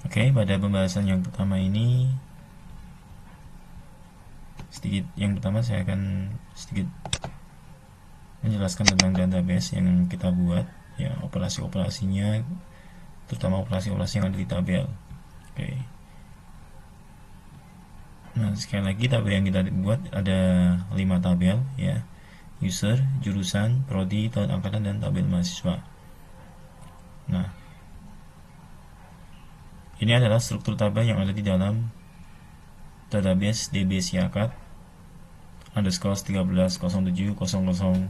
Oke, pada pembahasan yang pertama ini yang pertama saya akan sedikit menjelaskan tentang database yang kita buat, ya, operasi-operasinya, terutama operasi-operasi yang ada di tabel. Oke. Nah, sekali lagi tabel yang kita buat ada 5 tabel, ya. User, jurusan, prodi, tahun angkatan, dan tabel mahasiswa. Nah, ini adalah struktur tabel yang ada di dalam database DB Siakat underscore 13070001.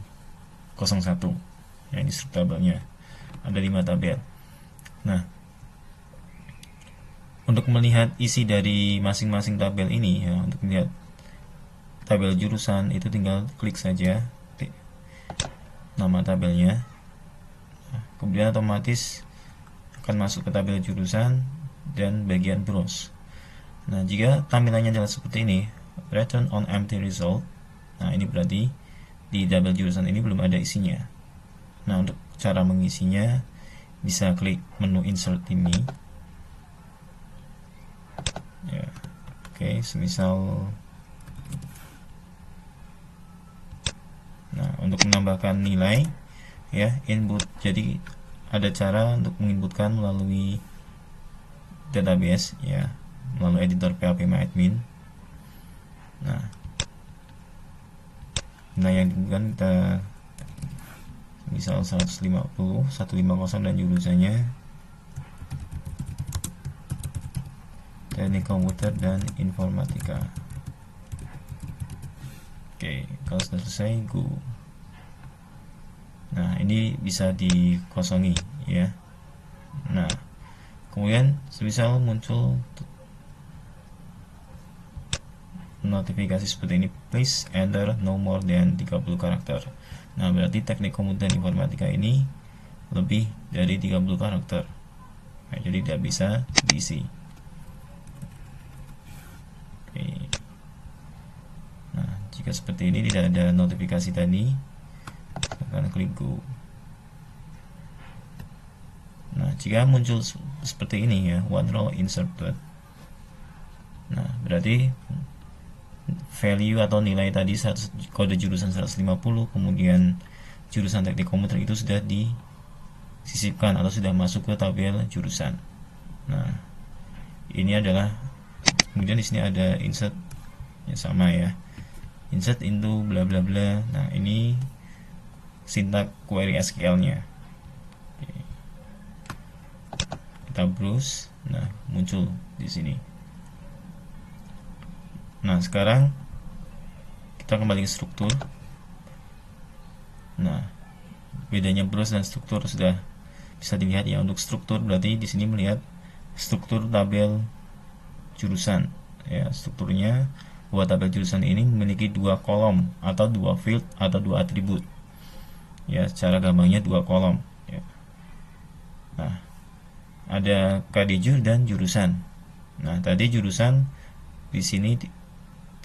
Ya, ini struktur tabelnya. Ada 5 tabel. Nah, untuk melihat isi dari masing-masing tabel ini, ya, untuk melihat tabel jurusan itu tinggal klik saja nama tabelnya. Nah, kemudian otomatis akan masuk ke tabel jurusan dan bagian browse. Nah, jika tampilannya adalah seperti ini, return on empty result, nah ini berarti di tabel jurusan ini belum ada isinya. Nah, untuk cara mengisinya bisa klik menu insert ini, ya. Oke, semisal, nah, untuk menambahkan nilai, ya, input. Jadi ada cara untuk menginputkan melalui database, ya, melalui editor phpMyAdmin. Nah, yang dibutuhkan kita misal 150 dan jurusannya teknik komputer dan informatika. Oke, kalau sudah selesai, go. Nah, ini bisa dikosongi, ya. Nah, kemudian semisal muncul notifikasi seperti ini, please enter no more than 30 karakter. Nah, berarti teknik komputer dan informatika ini lebih dari 30 karakter. Nah, jadi tidak bisa diisi. Oke. Nah, jika seperti ini tidak ada notifikasi tadi, akan klik go. Nah, jika muncul seperti ini, ya, one row inserted, nah berarti value atau nilai tadi kode jurusan 150 kemudian jurusan teknik komputer itu sudah disisipkan atau sudah masuk ke tabel jurusan. Nah, ini adalah, kemudian di sini ada insert, ya, sama, ya, insert into bla bla bla. Nah, ini sintak query SQL-nya. Kita browse, nah muncul di sini. Nah, sekarang kita kembali ke struktur. Nah, bedanya browse dan struktur sudah bisa dilihat, ya. Untuk struktur berarti di sini melihat struktur tabel jurusan, ya. Strukturnya buat tabel jurusan ini memiliki 2 kolom atau 2 field atau 2 atribut, ya. Secara gampangnya 2 kolom, ya. Nah, ada kadijur dan jurusan. Nah, tadi jurusan di sini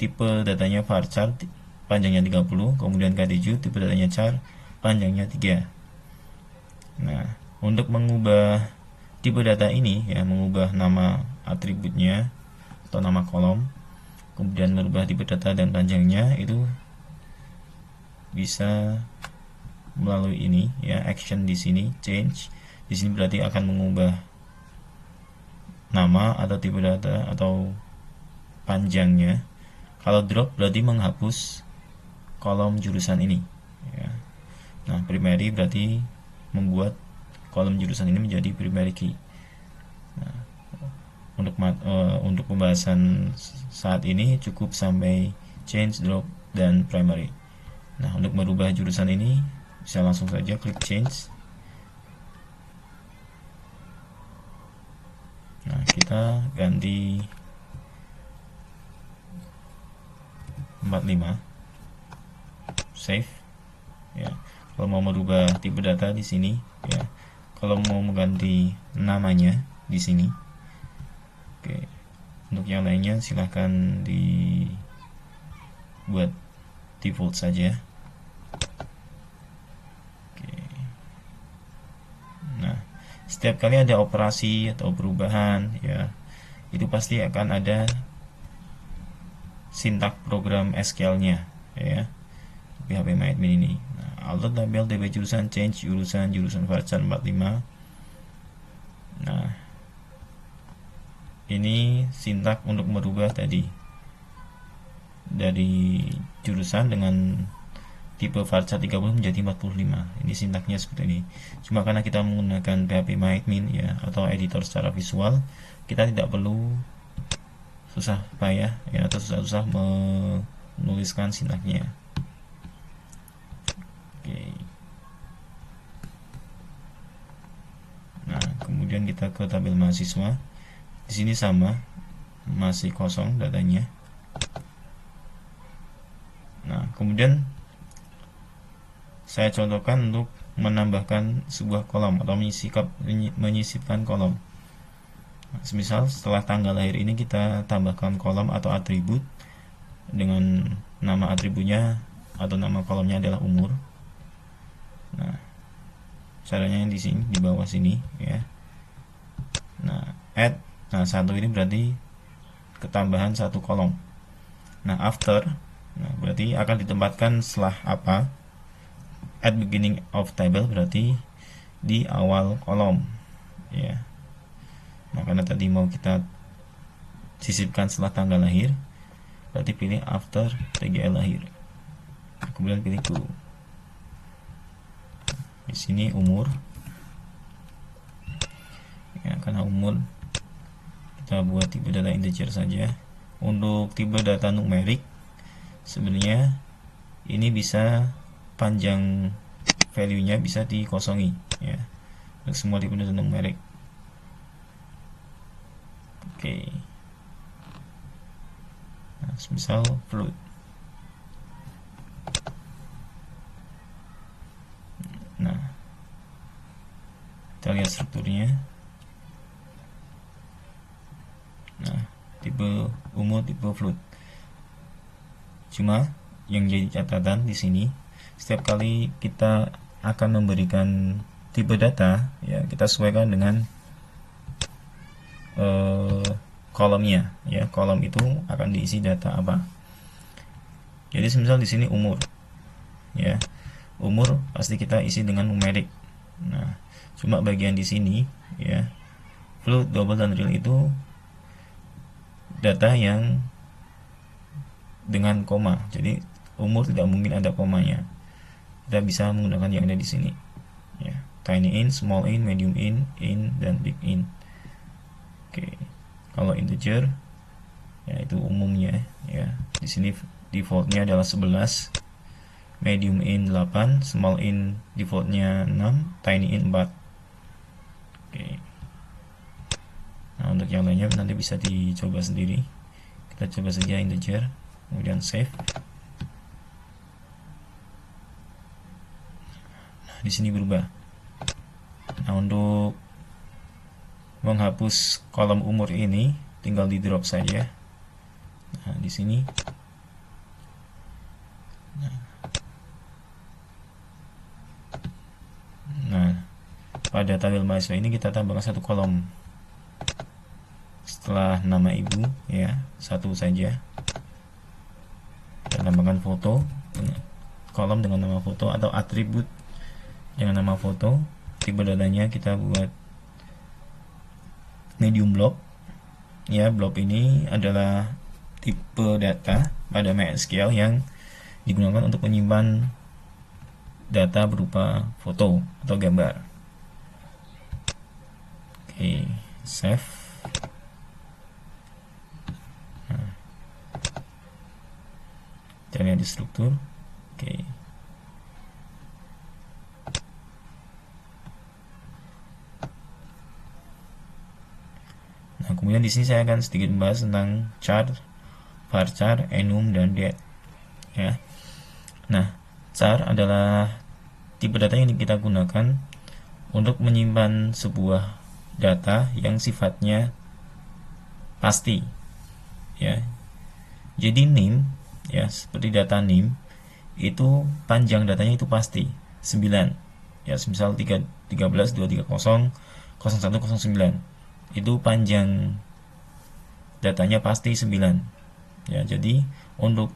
tipe datanya varchar panjangnya 30, kemudian kadijur tipe datanya char panjangnya 3. Nah, untuk mengubah tipe data ini, ya, mengubah nama atributnya atau nama kolom, kemudian merubah tipe data dan panjangnya, itu bisa melalui ini, ya, action di sini, change. Di sini berarti akan mengubah nama atau tipe data atau panjangnya. Kalau drop berarti menghapus kolom jurusan ini, ya. Nah, primary berarti membuat kolom jurusan ini menjadi primary key. Nah, untuk pembahasan saat ini cukup sampai change, drop, dan primary. Nah, untuk merubah jurusan ini bisa langsung saja klik change. Nah, kita ganti 45, save, ya. Kalau mau merubah tipe data di sini, ya. Kalau mau mengganti namanya di sini, oke. Untuk yang lainnya silahkan dibuat default saja. Oke. Nah, Setiap kali ada operasi atau perubahan, ya, itu pasti akan ada sintak program SQL-nya, ya, PHP MyAdmin ini. Nah, alter tabel DB jurusan, change jurusan varchar 45. Nah, ini sintak untuk merubah tadi dari jurusan dengan tipe varchar 30 menjadi 45. Ini sintaknya seperti ini. Cuma karena kita menggunakan PHP MyAdmin, ya, atau editor secara visual, kita tidak perlu susah payah, ya, atau susah-susah menuliskan sintaknya. Oke. Nah, kemudian kita ke tabel mahasiswa. Di sini sama, masih kosong datanya. Nah, kemudian saya contohkan untuk menambahkan sebuah kolom atau menyisipkan kolom. Nah, semisal setelah tanggal lahir ini kita tambahkan kolom atau atribut dengan nama atributnya atau nama kolomnya adalah umur. Nah, caranya di sini, di bawah sini, ya. Nah, add, nah, satu ini berarti ketambahan satu kolom. Nah, after, nah, berarti akan ditempatkan setelah apa? At beginning of table berarti di awal kolom, ya. Nah, karena tadi mau kita sisipkan setelah tanggal lahir, berarti pilih after tanggal lahir. Nah, kemudian pilih to. Di sini umur, ya, karena umur kita buat tipe data integer saja. Untuk tipe data numerik sebenarnya ini bisa panjang value-nya bisa dikosongi, ya, untuk semua tipe data numerik. Oke. Nah, misal float. Nah, kita lihat strukturnya. Nah, tipe umur, tipe float. Cuma yang jadi catatan di sini, setiap kali kita akan memberikan tipe data, ya, kita sesuaikan dengan kolomnya, ya. Kolom itu akan diisi data apa. Jadi misal di sini umur, ya, umur pasti kita isi dengan numerik. Nah, cuma bagian di sini, ya, float, double, dan real itu data yang dengan koma. Jadi umur tidak mungkin ada komanya. Kita bisa menggunakan yang ada di sini, ya, tiny int, small int, medium int, dan big int. Oke. Kalau integer, ya, itu umumnya, ya. Di sini defaultnya adalah 11, medium int 8, small int defaultnya 6, tiny int 4. Oke. Nah, untuk yang lainnya nanti bisa dicoba sendiri. Kita coba saja integer, kemudian save. Nah, di sini berubah. Nah, untuk menghapus kolom umur ini tinggal di drop saja. Nah, di sini. Nah, pada tabel mahasiswa ini kita tambahkan satu kolom setelah nama ibu, ya, satu saja. Kita tambahkan foto, kolom dengan nama foto, atau atribut dengan nama foto. Tipe datanya kita buat medium blob, ya. Blob ini adalah tipe data pada MySQL yang digunakan untuk menyimpan data berupa foto atau gambar. Oke, save. Nah, kita lihat di struktur. Oke. Nah, kemudian di sini saya akan sedikit membahas tentang char, varchar, enum, dan det, ya. Nah, char adalah tipe data yang kita gunakan untuk menyimpan sebuah data yang sifatnya pasti, ya. Jadi name, ya, seperti data name itu panjang datanya itu pasti 9, ya. Misal 13, 230, 0109 itu panjang datanya pasti 9 ya. Jadi untuk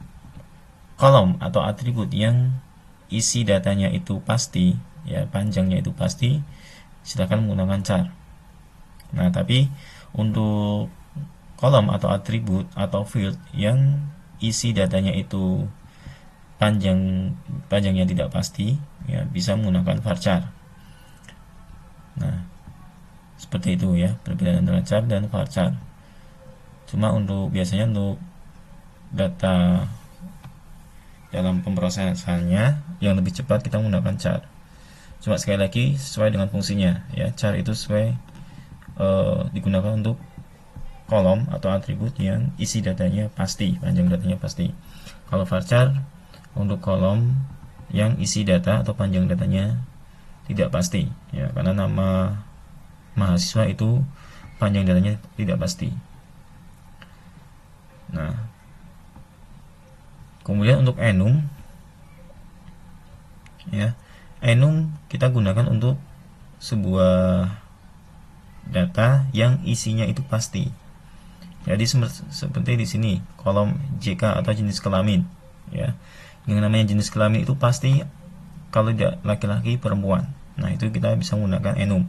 kolom atau atribut yang isi datanya itu pasti ya, panjangnya itu pasti, silakan menggunakan char. Nah, tapi untuk kolom atau atribut atau field yang isi datanya itu panjangnya tidak pasti ya, bisa menggunakan varchar. Nah, seperti itu ya perbedaan antara char dan varchar. Cuma biasanya untuk data dalam pemrosesannya yang lebih cepat kita menggunakan char. Cuma sekali lagi sesuai dengan fungsinya ya. Char itu digunakan untuk kolom atau atribut yang isi datanya pasti, panjang datanya pasti. Kalau varchar untuk kolom yang isi data atau panjang datanya tidak pasti ya, karena nama mahasiswa itu panjang datanya tidak pasti. Nah, kemudian untuk enum ya, enum kita gunakan untuk sebuah data yang isinya itu pasti. Jadi seperti di sini kolom JK atau jenis kelamin ya. Yang namanya jenis kelamin itu pasti kalau tidak laki-laki perempuan. Nah, itu kita bisa menggunakan enum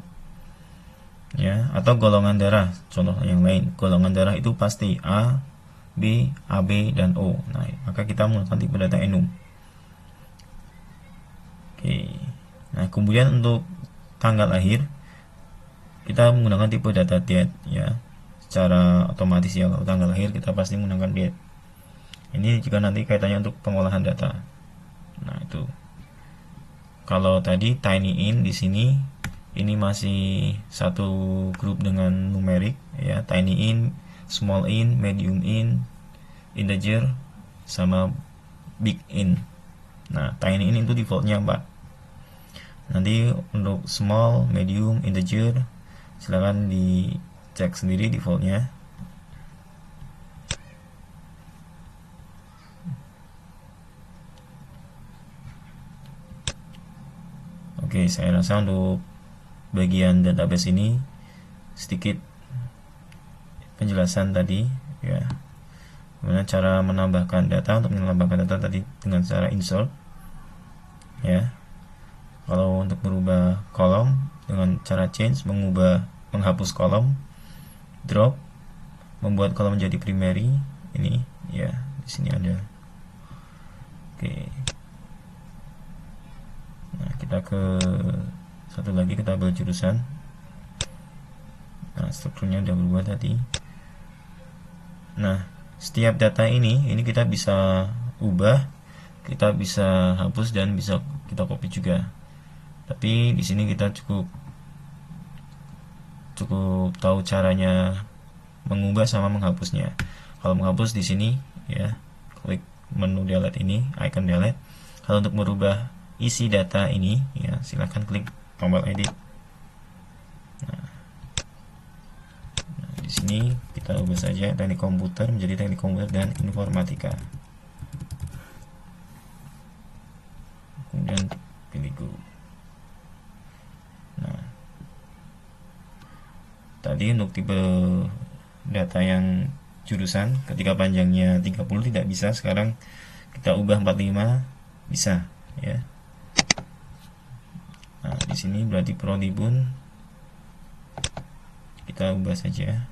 ya. Atau golongan darah, contoh yang lain, golongan darah itu pasti A, B, AB, dan O. Nah, maka kita menggunakan tipe data enum. Oke. Nah, kemudian untuk tanggal lahir kita menggunakan tipe data date ya. Secara otomatis ya, kalau tanggal lahir kita pasti menggunakan date. Ini juga nanti kaitannya untuk pengolahan data. Nah, itu. Kalau tadi TinyInt di sini ini masih satu grup dengan numerik ya, TinyInt, small int, medium int, integer, sama big int. Nah, TinyInt itu defaultnya 4. Nanti untuk small, medium, integer silahkan dicek sendiri defaultnya. Oke, saya rasa untuk bagian database ini sedikit penjelasan tadi ya, gimana cara menambahkan data. Untuk menambahkan data tadi dengan cara insert ya. Kalau untuk merubah kolom dengan cara change, menghapus kolom, drop, membuat kolom menjadi primary, ini ya, di sini ada. Oke. Nah, kita ke satu lagi, ke tabel jurusan. Nah, strukturnya udah berubah tadi. Nah, setiap data ini kita bisa ubah, kita bisa hapus, dan bisa kita copy juga. Tapi di sini kita cukup tahu caranya mengubah sama menghapusnya. Kalau menghapus di sini ya, klik menu delete ini, icon delete. Kalau untuk merubah isi data ini ya, silahkan klik tombol edit. Nah, di sini kita ubah saja teknik komputer menjadi teknik komputer dan informatika. Kemudian pilih go. Nah, tadi untuk tipe data yang jurusan ketika panjangnya 30 tidak bisa, sekarang kita ubah 45 bisa ya. Nah, di sini berarti prolibun kita ubah saja.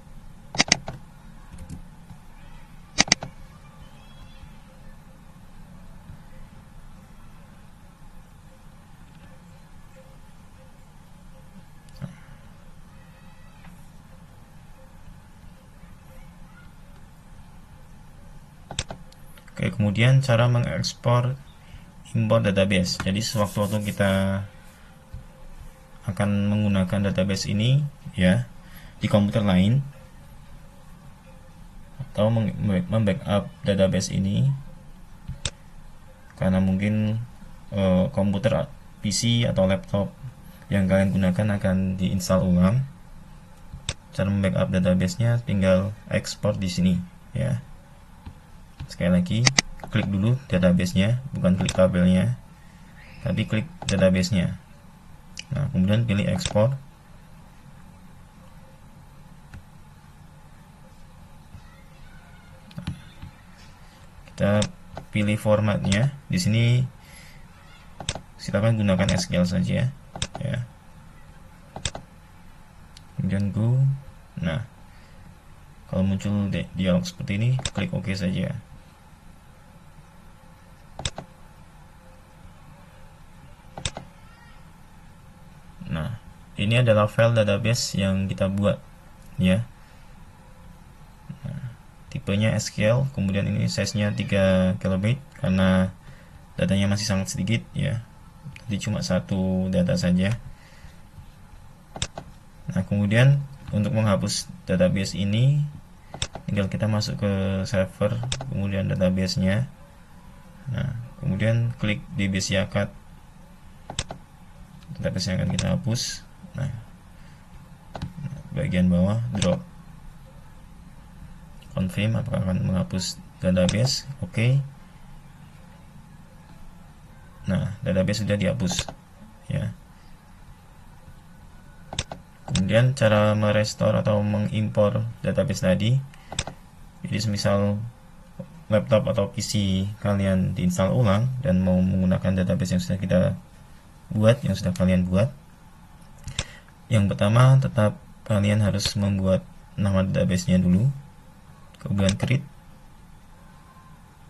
Oke, kemudian cara mengekspor import database. Jadi sewaktu-waktu kita akan menggunakan database ini ya di komputer lain, atau membackup database ini karena mungkin komputer PC atau laptop yang kalian gunakan akan diinstal ulang. Cara membackup database-nya tinggal ekspor di sini ya. Sekali lagi, klik dulu database-nya, bukan klik tabelnya, tapi klik database-nya. Nah, kemudian pilih ekspor. Kita pilih formatnya. Di sini silakan gunakan SQL saja ya. Kemudian go. Nah, kalau muncul dialog seperti ini, klik OK saja. Nah, ini adalah file database yang kita buat ya. Nah, tipenya SQL, kemudian ini size-nya 3 KB karena datanya masih sangat sedikit ya. Jadi cuma satu data saja. Nah, kemudian untuk menghapus database ini tinggal kita masuk ke server, kemudian database-nya. Nah, kemudian klik DB Siakat, database yang akan kita hapus. Nah, bagian bawah drop confirm apakah akan menghapus database. Oke. Nah, database sudah dihapus ya. Kemudian cara merestore atau mengimpor database tadi, jadi semisal laptop atau PC kalian diinstal ulang dan mau menggunakan database yang sudah kita buat, yang sudah kalian buat, yang pertama tetap kalian harus membuat nama database-nya dulu, kemudian create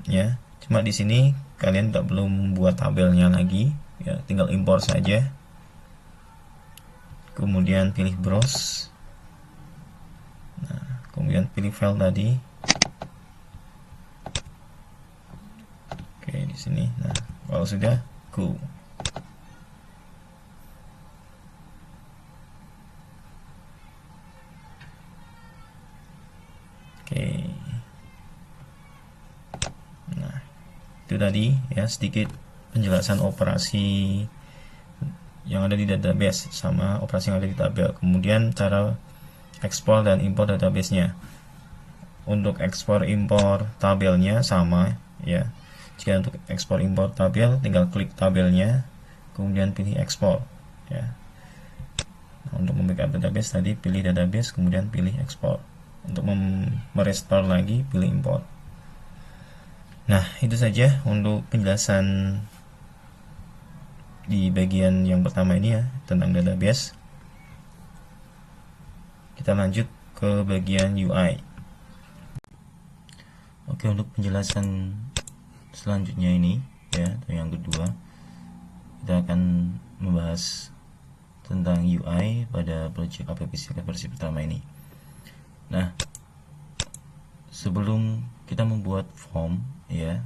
ya. Cuma di sini kalian tidak perlu membuat tabelnya lagi ya, tinggal impor saja. Kemudian pilih browse. Nah, kemudian pilih file tadi. Oke, di sini. Nah, kalau sudah, go. Oke. Nah, itu tadi ya sedikit penjelasan operasi yang ada di database sama operasi yang ada di tabel. Kemudian cara ekspor dan impor database-nya. Untuk ekspor impor tabelnya sama ya. Jika untuk ekspor impor tabel tinggal klik tabelnya, kemudian pilih ekspor ya. Nah, untuk membackup database tadi pilih database, kemudian pilih ekspor. Untuk merestore lagi pilih import. Nah, itu saja untuk penjelasan di bagian yang pertama ini ya, tentang database. Kita lanjut ke bagian UI. Oke, untuk penjelasan selanjutnya ini ya, atau yang kedua, kita akan membahas tentang UI pada project app Siakat versi pertama ini. Nah, sebelum kita membuat form ya,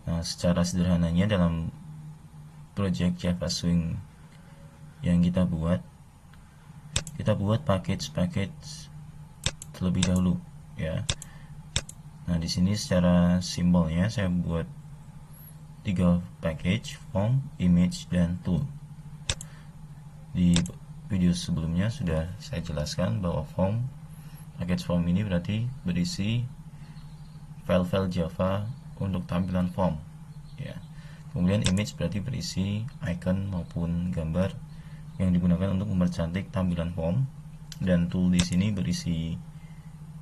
nah secara sederhananya dalam project Java Swing yang kita buat package terlebih dahulu ya. Nah, di sini secara simbolnya saya buat 3 package: form, image, dan tool. Di video sebelumnya sudah saya jelaskan bahwa package form ini berarti berisi file-file Java untuk tampilan form ya. Kemudian image berarti berisi icon maupun gambar yang digunakan untuk mempercantik tampilan form, dan tool di sini berisi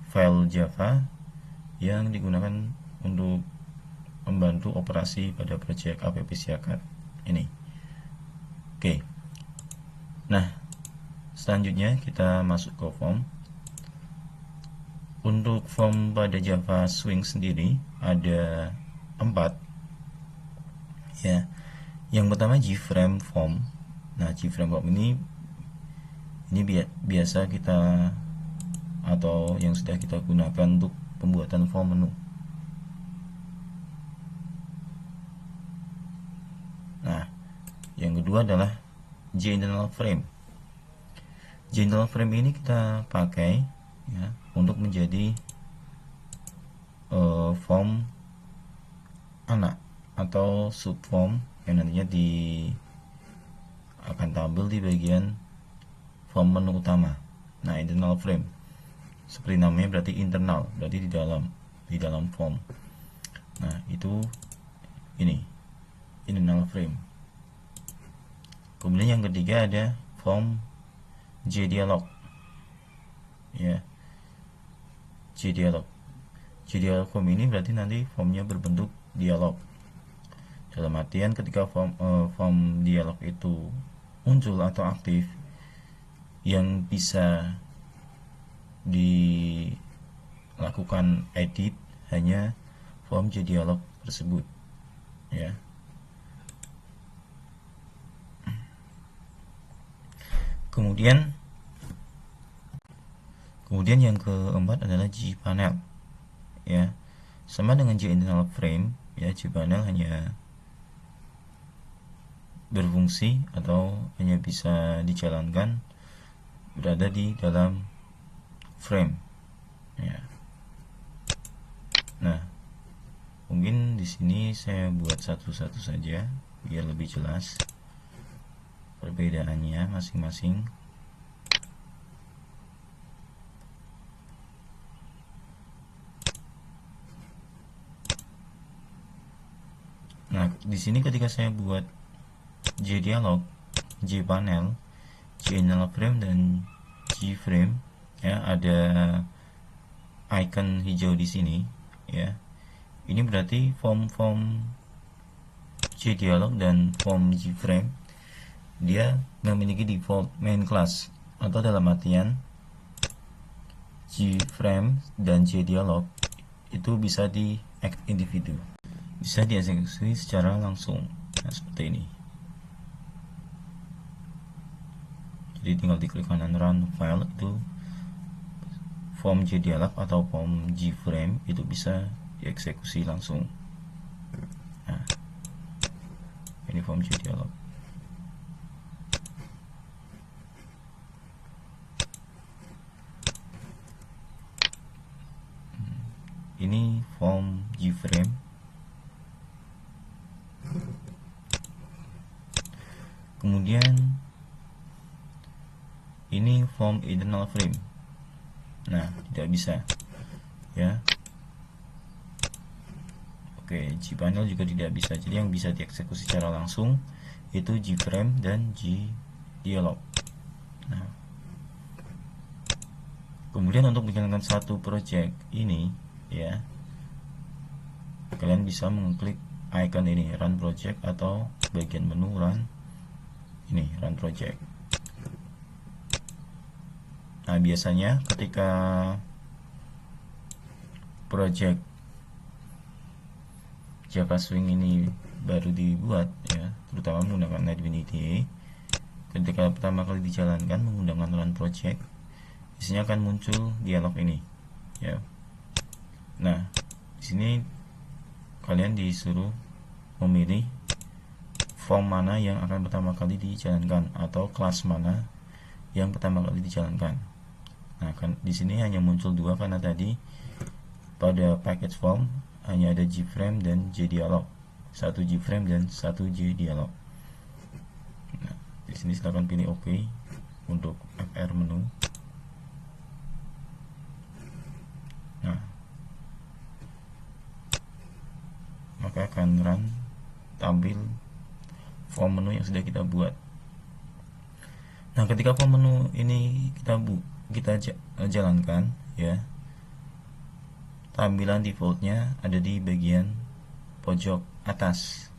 file Java yang digunakan untuk membantu operasi pada project app Siakat ini. Oke. Nah, selanjutnya kita masuk ke form. Untuk form pada Java Swing sendiri ada 4 ya. Yang pertama JFrame form. Nah, JFrame form ini biasa kita atau yang sudah kita gunakan untuk pembuatan form menu. Nah, yang kedua adalah General Frame. General Frame ini kita pakai ya untuk menjadi form anak atau subform yang nantinya akan tampil di bagian form menu utama. Nah, internal frame seperti namanya berarti internal, berarti di dalam form. Nah, itu ini internal frame. Kemudian yang ketiga ada form JDialog ya. JDialog JDialog form ini berarti nanti formnya berbentuk dialog. Dalam artian ketika form dialog itu muncul atau aktif, yang bisa dilakukan edit hanya form JDialog tersebut, ya. Kemudian yang keempat adalah gpanel, ya. Sama dengan ginternal frame, ya, gpanel hanya berfungsi atau hanya bisa dijalankan berada di dalam frame, ya. Nah, mungkin di sini saya buat satu-satu saja biar lebih jelas perbedaannya masing-masing. Nah, di sini ketika saya buat JDialog, JPanel, JInternal frame dan JFrame, ya, ada icon hijau di sini, ya. Ini berarti form JDialog dan form JFrame dia memiliki default main class, atau dalam artian JFrame dan JDialog itu bisa di individu, bisa dieksekusi secara langsung. Nah, seperti ini. Jadi tinggal diklik kanan run file, itu form JDialog atau form JFrame itu bisa dieksekusi langsung. Nah, ini form JDialog. Ini form JFrame. Kemudian ini form internal frame. Nah, tidak bisa, ya. Oke, JPanel juga tidak bisa. Jadi yang bisa dieksekusi secara langsung itu JFrame dan JDialog. Nah, kemudian untuk menjalankan satu project ini, ya, kalian bisa mengklik icon ini, run project, atau bagian menu run ini, run project. Nah, biasanya ketika project Java Swing ini baru dibuat, ya, terutama menggunakan NetBeans IDE, ketika pertama kali dijalankan menggunakan run project, biasanya akan muncul dialog ini, ya. Nah, di sini kalian disuruh memilih form mana yang akan pertama kali dijalankan atau kelas mana yang pertama kali dijalankan. Nah, kan di sini hanya muncul dua karena tadi pada package form hanya ada JFrame dan JDialog. Satu JFrame dan satu JDialog. Nah, di sini silakan pilih OK untuk FR menu. Nah, maka akan run tampil form menu yang sudah kita buat. Nah, ketika form menu ini kita jalankan, ya, tampilan defaultnya ada di bagian pojok atas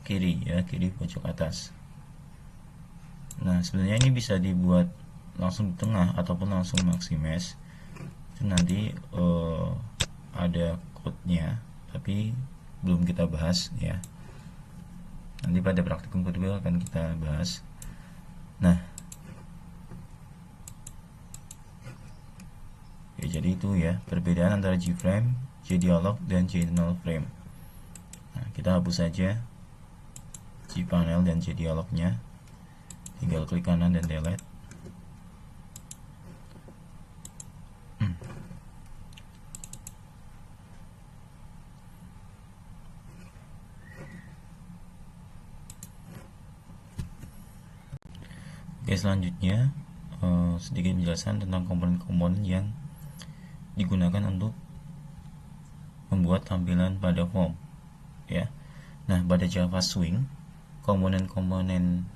kiri, ya, kiri pojok atas. Nah, sebenarnya ini bisa dibuat langsung di tengah ataupun langsung maximize. Itu nanti ada code-nya, tapi belum kita bahas, ya. Nanti pada praktikum kedua akan kita bahas. Nah, ya, jadi itu, ya, perbedaan antara JFrame, JDialog, dan JInternal frame. Nah, kita hapus saja JPanel dan JDialognya, tinggal klik kanan dan delete. Oke, selanjutnya sedikit penjelasan tentang komponen-komponen yang digunakan untuk membuat tampilan pada form, ya. Nah, pada Java Swing, komponen-komponen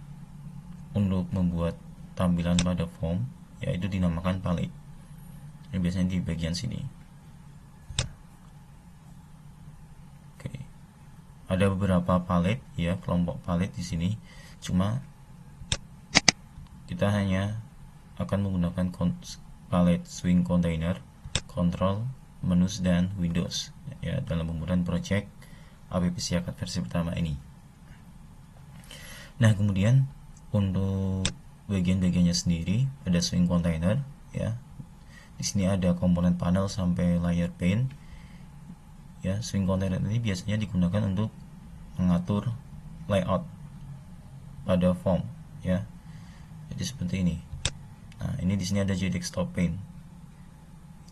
untuk membuat tampilan pada form yaitu dinamakan palette. Ini biasanya di bagian sini. ada beberapa palet ya, kelompok palet di sini. Cuma kita hanya akan menggunakan palet swing container, control, menus, dan Windows ya dalam pembuatan project app Siakat versi pertama ini. Nah, kemudian untuk bagian-bagiannya sendiri ada swing container ya. Di sini ada komponen panel sampai layer pane. Ya, swing container ini biasanya digunakan untuk mengatur layout pada form ya. Jadi seperti ini. Nah, ini di sini ada JDX Top Pane.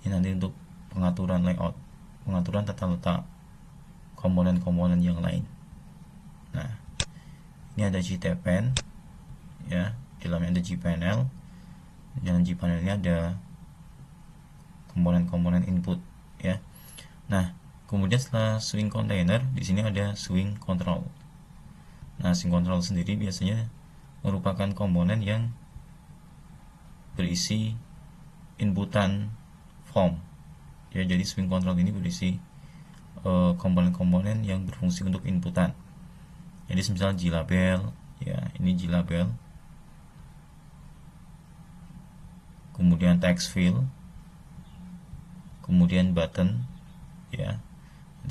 Ini nanti untuk pengaturan layout, pengaturan tata letak komponen-komponen yang lain. Nah, ini ada JTPN ya, di dalamnya ada JPanel. Di dalam JPanel ini ada komponen-komponen input ya. Nah, kemudian setelah swing container, di sini ada swing control. Nah, swing control sendiri biasanya merupakan komponen yang berisi inputan form ya. Jadi swing control ini berisi komponen-komponen yang berfungsi untuk inputan. Jadi misalnya glabel ya, ini glabel, kemudian text field, kemudian button ya,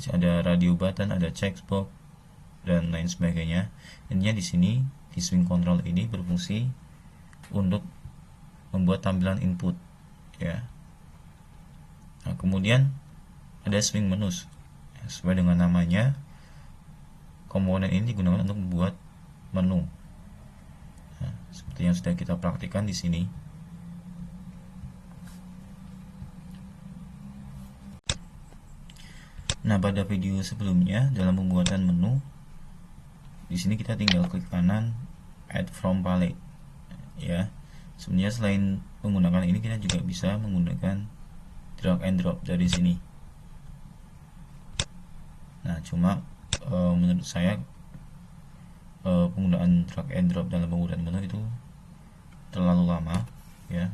ada radio button, ada checkbox dan lain sebagainya. Intinya di sini di swing control ini berfungsi untuk membuat tampilan input ya. Nah, kemudian ada swing menus ya, sesuai dengan namanya, komponen ini digunakan untuk membuat menu. Nah, seperti yang sudah kita praktikkan di sini. Nah, pada video sebelumnya dalam pembuatan menu, di sini kita tinggal klik kanan add from palette ya. Sebenarnya selain menggunakan ini, kita juga bisa menggunakan drag and drop dari sini. Nah, cuma menurut saya penggunaan drag and drop dalam pembuatan menu itu terlalu lama ya.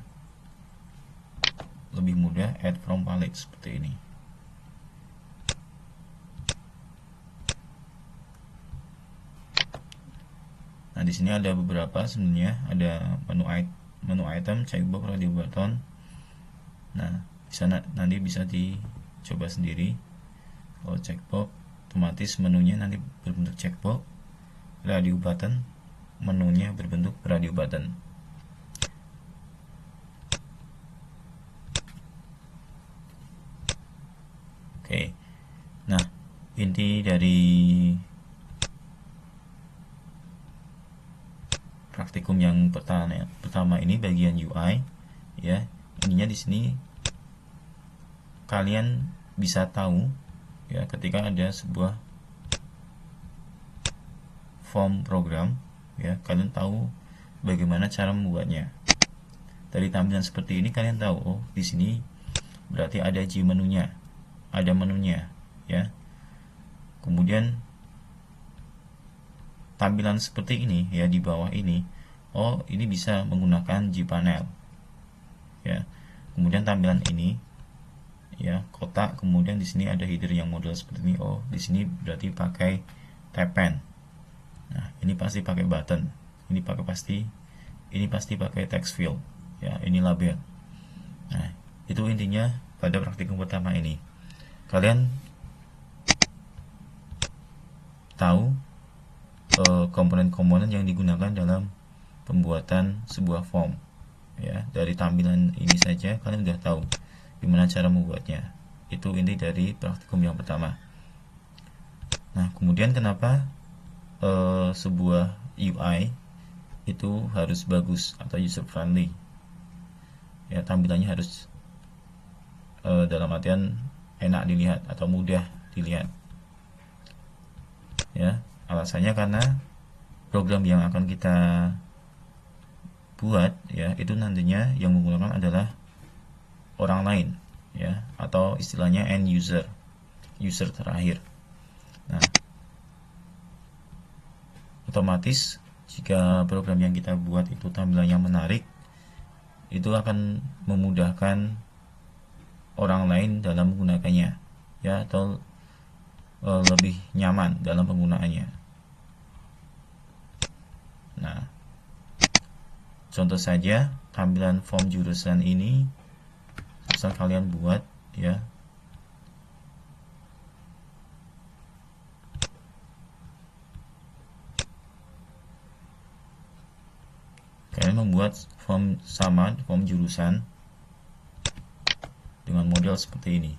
Lebih mudah add from palette seperti ini. Nah, di sini ada beberapa sebenarnya, ada menu item, checkbox, radio button. Nah, di sana nanti bisa dicoba sendiri. Kalau checkbox, otomatis menunya nanti berbentuk checkbox, radio button, menunya berbentuk radio button. Oke. Nah, inti dari praktikum yang pertama ini bagian UI ya. Ininya di sini kalian bisa tahu ya, ketika ada sebuah form program ya, kalian tahu bagaimana cara membuatnya. Dari tampilan seperti ini kalian tahu, oh di sini berarti ada G menunya, ada menunya ya. Kemudian tampilan seperti ini ya, di bawah ini, oh ini bisa menggunakan JPanel ya. Kemudian tampilan ini ya, kotak, kemudian di sini ada header yang model seperti ini, oh di sini berarti pakai pen. Nah, ini pasti pakai button, ini pasti pakai text field ya, ini label. Nah, itu intinya pada praktikum pertama ini. Kalian tahu komponen-komponen yang digunakan dalam pembuatan sebuah form ya. Dari tampilan ini saja kalian sudah tahu gimana cara membuatnya. Itu inti dari praktikum yang pertama. Nah, kemudian kenapa sebuah UI itu harus bagus atau user friendly ya, tampilannya harus dalam artian enak dilihat atau mudah dilihat ya. Alasannya karena program yang akan kita buat ya, itu nantinya yang menggunakan adalah orang lain ya, atau istilahnya end user, user terakhir. Nah, otomatis jika program yang kita buat itu tampilannya menarik, itu akan memudahkan orang lain dalam menggunakannya ya, atau lebih nyaman dalam penggunaannya. Nah, contoh saja tampilan form jurusan ini misal kalian buat ya, kalian membuat form sama, form jurusan dengan model seperti ini.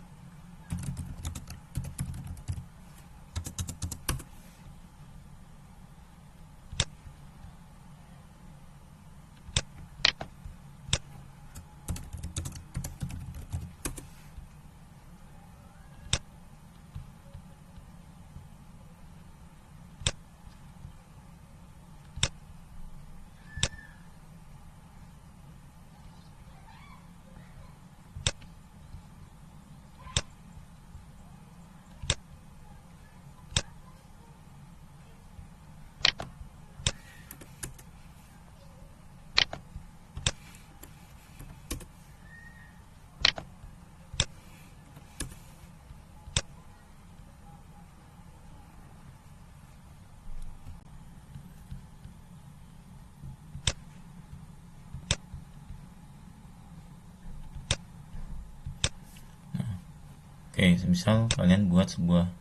Oke, misal kalian buat sebuah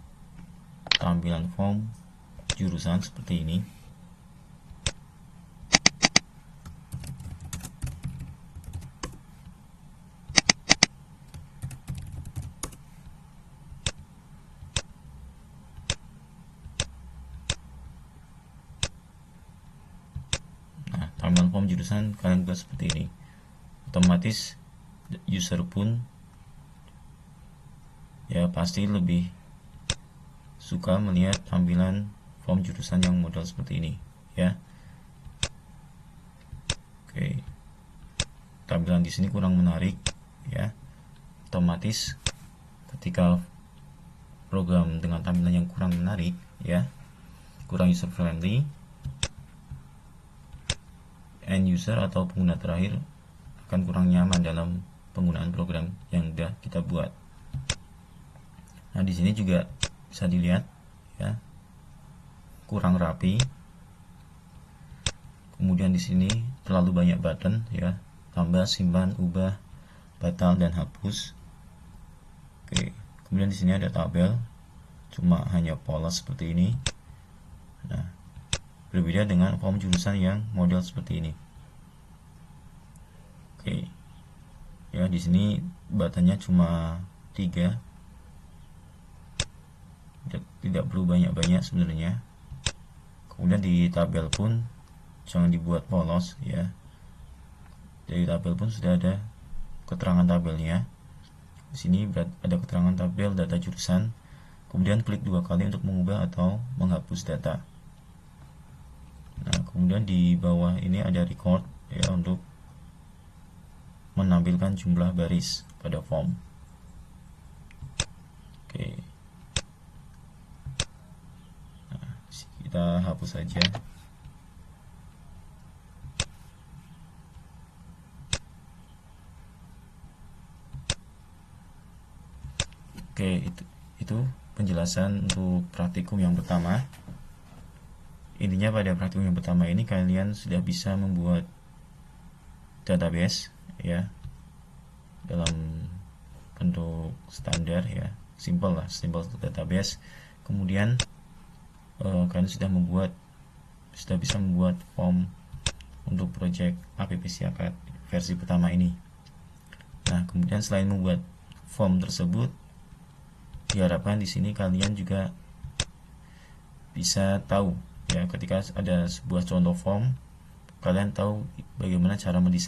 tampilan form jurusan seperti ini. Nah, tampilan form jurusan kalian buat seperti ini. Otomatis user pun ya pasti lebih suka melihat tampilan form jurusan yang model seperti ini ya. Oke, tampilan di sini kurang menarik ya. Otomatis ketika program dengan tampilan yang kurang menarik ya, kurang user friendly, end user atau pengguna terakhir akan kurang nyaman dalam penggunaan program yang sudah kita buat. Nah, di sini juga bisa dilihat ya, kurang rapi. Kemudian di sini terlalu banyak button ya, tambah, simpan, ubah, batal dan hapus. Oke, kemudian di sini ada tabel, cuma hanya polos seperti ini. Nah, berbeda dengan form jurusan yang model seperti ini. Oke, ya di sini buttonnya cuma 3. Tidak perlu banyak-banyak sebenarnya. Kemudian di tabel pun jangan dibuat polos ya. Dari tabel pun sudah ada keterangan tabelnya. Di sini ada keterangan tabel data jurusan. Kemudian klik 2 kali untuk mengubah atau menghapus data. Nah, kemudian di bawah ini ada record ya, untuk menampilkan jumlah baris pada form. Oke. Kita hapus saja. Oke, itu penjelasan untuk praktikum yang pertama. Intinya pada praktikum yang pertama ini kalian sudah bisa membuat database ya, dalam bentuk standar ya, simple database. Kemudian kalian sudah bisa membuat form untuk project app Siakat versi pertama ini. Nah, kemudian selain membuat form tersebut, diharapkan di sini kalian juga bisa tahu ya, ketika ada sebuah contoh form, kalian tahu bagaimana cara mendesain